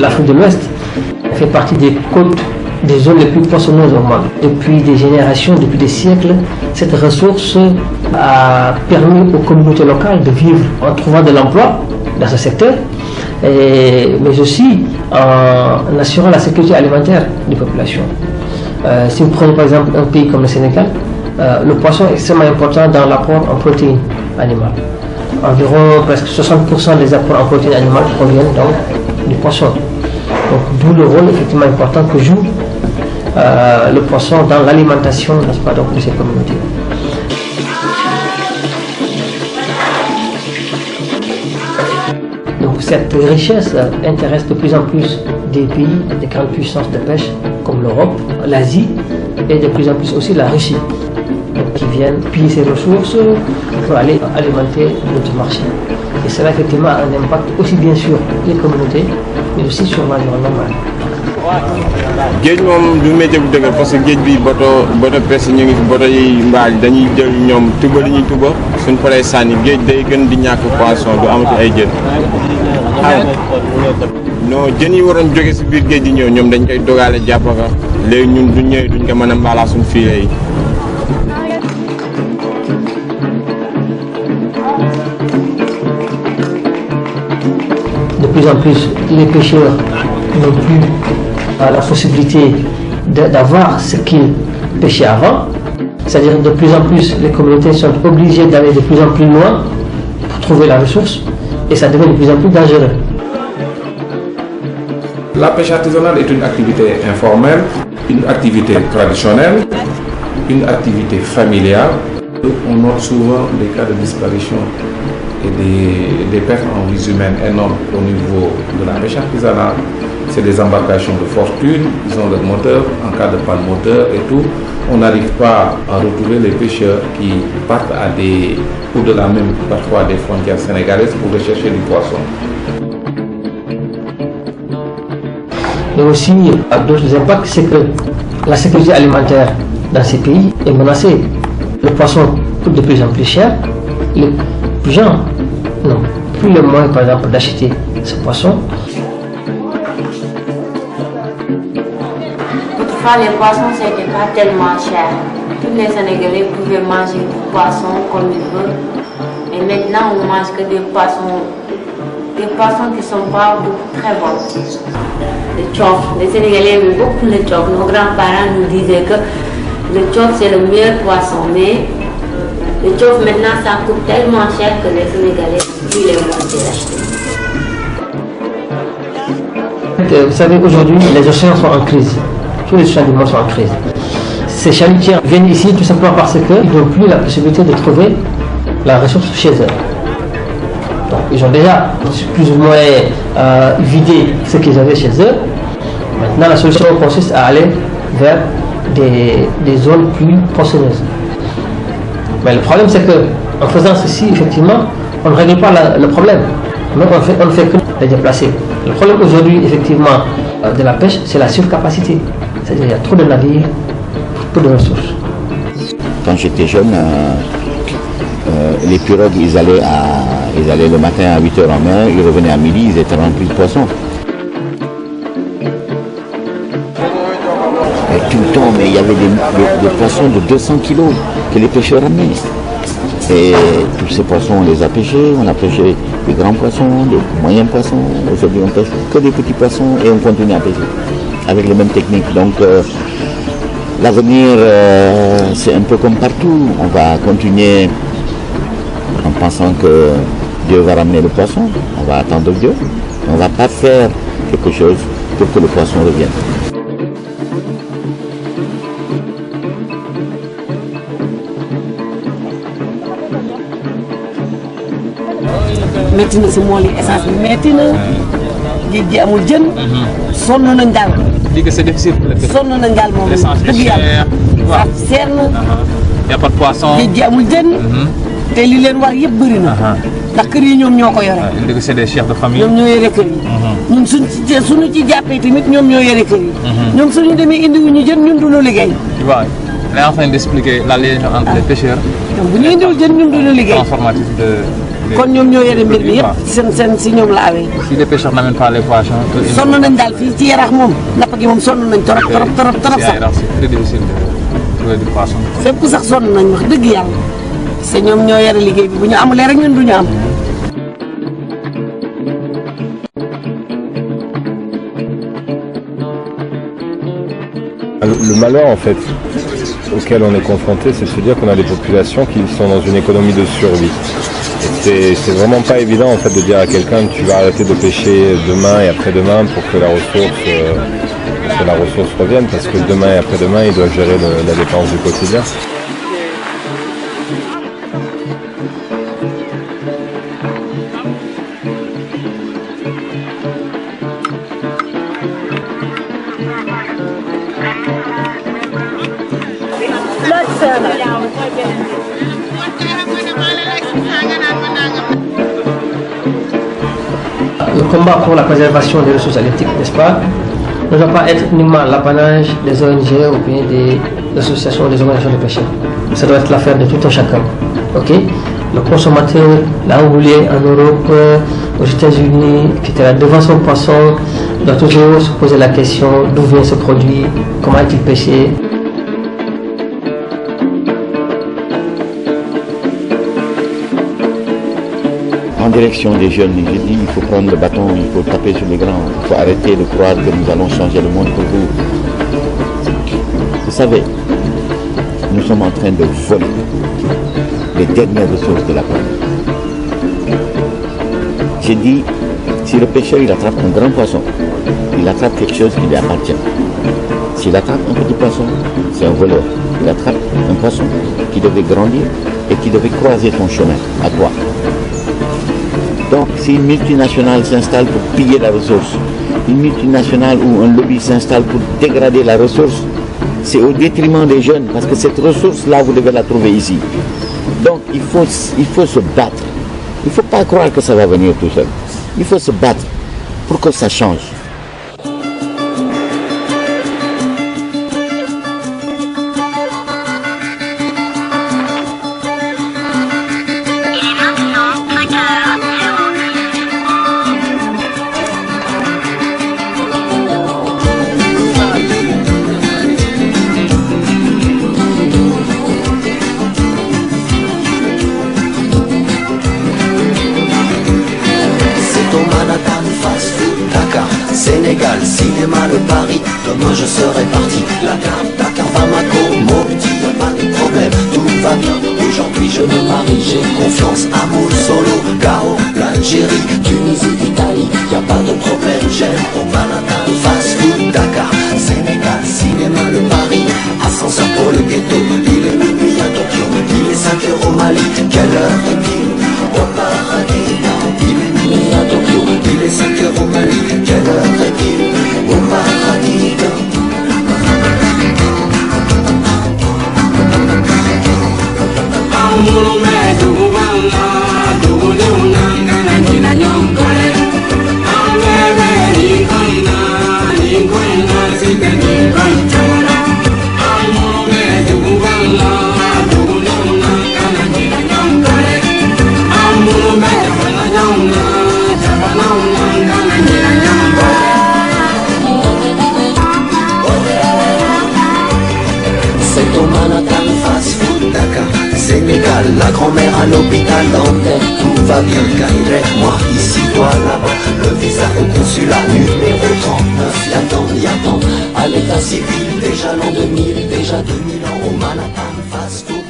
l'Afrique de l'Ouest fait partie des côtes, des zones les plus poissonneuses au monde. Depuis des générations, depuis des siècles, cette ressource a permis aux communautés locales de vivre en trouvant de l'emploi dans ce secteur, mais aussi en assurant la sécurité alimentaire des populations. Si vous prenez par exemple un pays comme le Sénégal, le poisson est extrêmement important dans l'apport en protéines animales. Environ presque 60% des apports en protéines animales proviennent donc du poisson. Donc d'où le rôle effectivement important que joue le poisson dans l'alimentation, n'est-ce pas, donc, de ces communautés. Donc cette richesse intéresse de plus en plus des pays, des grandes puissances de pêche comme l'Europe, l'Asie et de plus en plus aussi la Russie, donc, qui viennent piller ces ressources pour aller alimenter notre marché. Et cela effectivement a un impact aussi bien sur les communautés, mais aussi sur l'environnement. géej moom du métier bu dëgër parce que géej bi boto pêche ñu ngi fi boto yi mbaal dañuy jël ñoom tuba li ñuy tuba suñ paree sànni géej day gën di ñàkk poisson du amati ay jën. non jën yi waroon jóge si biir géej di ñëw ñoom dañ koy dogaale jàpp ka léegi ñun duñ ñëwee duñ ko mën a mbaalaa suñ filet yi. De plus en plus, les pêcheurs n'ont plus la possibilité d'avoir ce qu'ils pêchaient avant. C'est-à-dire de plus en plus, les communautés sont obligées d'aller de plus en plus loin pour trouver la ressource et ça devient de plus en plus dangereux. La pêche artisanale est une activité informelle, une activité traditionnelle, une activité familiale. On note souvent des cas de disparition et des pertes en vies humaines énormes au niveau de la pêche artisanale. C'est des embarcations de fortune, ils ont leur moteur, en cas de panne moteur et tout. On n'arrive pas à retrouver les pêcheurs qui partent au-delà même parfois des frontières sénégalaises pour rechercher du poisson. Et aussi, d'autres impacts, c'est que la sécurité alimentaire dans ces pays est menacée. Le poisson coûte de plus en plus cher. Les gens n'ont plus les moyens, par exemple, d'acheter ce poisson. Autrefois, les poissons, c'était pas tellement cher. Tous les Sénégalais pouvaient manger du poisson comme ils veulent. Et maintenant, on mange que des poissons qui ne sont pas très bons. Le tchof, les Sénégalais aiment beaucoup le tchof. Nos grands-parents nous disaient que le tchof c'est le meilleur poisson, mais le tchof maintenant ça coûte tellement cher que les Sénégalais ne plus les moyens d'acheter. Vous savez, aujourd'hui, les océans sont en crise. Tous les océans du monde sont en crise. Ces chalutiers viennent ici tout simplement parce qu'ils n'ont plus la possibilité de trouver la ressource chez eux. Donc, ils ont déjà plus ou moins vidé ce qu'ils avaient chez eux. Maintenant, la solution consiste à aller vers des zones plus poissonneuses. Mais le problème, c'est qu'en faisant ceci, effectivement, on ne règle pas le problème. Mais on ne fait que les déplacer. Le problème aujourd'hui, effectivement, de la pêche, c'est la surcapacité. C'est-à-dire qu'il y a trop de navires, peu de ressources. Quand j'étais jeune, les pirogues, ils allaient le matin à 8h en mer, ils revenaient à midi, ils étaient remplis de poissons. Et tout le temps, mais il y avait des poissons de 200 kilos que les pêcheurs ramenaient. Et tous ces poissons, on les a pêchés, on a pêché des grands poissons, des moyens poissons. Aujourd'hui, on pêche que des petits poissons et on continue à pêcher avec les mêmes techniques. Donc, l'avenir, c'est un peu comme partout. On va continuer en pensant que Dieu va ramener le poisson. On va attendre Dieu. On ne va pas faire quelque chose pour que le poisson revienne. metti na si mool yi essence bi metti na géej gi amul jën sonn nañ daal di que c'est difficile sonn nañ daal moom dëgg yàlla waaw seer na y a pas de poisson géej gi amul jën te li leen war yëpp bëri na ndax kër yi ñoom ñoo ko yore di que c'est des chefs de famille ñoom ñoo yore kër yi ñun suñu ci jàppee tamit ñoom ñoo yore kër yi ñoom suñu demee indiwuñu jën ñun duñu liggéey tu vois on est en train d'expliquer la liaison entre les pêcheurs bu ñu indiwul jën ñun duñu liggéey transformatif de kon ñoom ñoo yore mbir mi yëpp seen si ñoom la awee. Si les pêcheurs n'amènent pas les poissons. sonn nañ daal fii ci Yarax moom napp gi moom sonn nañ trop sax. C'est très difficile de trouver du poisson. fépp sax sonn nañ wax dëgg yàlla parce que ñoom ñoo yore liggéey bi bu ñu amulee rek ñun du ñu am. Le malheur en fait auquel on est confronté, c'est de se dire qu'on a des populations qui sont dans une économie de survie. Et c'est vraiment pas évident en fait de dire à quelqu'un tu vas arrêter de pêcher demain et après-demain pour que la ressource revienne, parce que demain et après-demain ils doivent gérer la dépense du quotidien. Le combat pour la préservation des ressources halieutiques, n'est-ce pas, ne doit pas être uniquement l'apanage des ONG ou bien des associations, des organisations de pêcheurs. Ça doit être l'affaire de tout un chacun. Okay? Le consommateur, là où il est en Europe, aux États-Unis, etc., devant son poisson, doit toujours se poser la question d'où vient ce produit, comment est-il pêché. En direction des jeunes, je dis il faut prendre le bâton, il faut taper sur les grands, il faut arrêter de croire que nous allons changer le monde pour vous. Vous savez, nous sommes en train de voler les dernières ressources de la planète. J'ai dit, si le pêcheur il attrape un grand poisson, il attrape quelque chose qui lui appartient. S'il attrape un petit poisson, c'est un voleur. Il attrape un poisson qui devait grandir et qui devait croiser ton chemin, à toi. Donc, si une multinationale s'installe pour piller la ressource, une multinationale ou un lobby s'installe pour dégrader la ressource, c'est au détriment des jeunes, parce que cette ressource-là, vous devez la trouver ici. Donc, il faut se battre. Il ne faut pas croire que ça va venir tout seul. Il faut se battre pour que ça change. Sénégal, cinéma, le Paris, demain je serai parti. Dakar, Bamako, Mopti, y'a pas de problème, tout va bien. Aujourd'hui je me marie, j'ai confiance, amour, solo, Gao, l'Algérie, Tunisie, Italie, y'a pas de problème, j'aime au Manhattan, fast food, Dakar, Sénégal, cinéma, le Paris, ascenseur pour le ghetto, il est minuit à Tokyo, il est 5 heures au Mali, quelle heure est-il? Au paradis, il est minuit à Tokyo, il est 5 heures au Mali, quelle heure est-il? Au paradis. C'est au Manhattan, fast food, Dakar, Sénégal, la grand-mère à l'hôpital dentaire, tout va bien, Caire, moi ici, toi là-bas, le visa au consulat numéro 39, y'attend, à l'état civil, déjà l'an 2000, déjà 2000 ans, au Manhattan, fast food.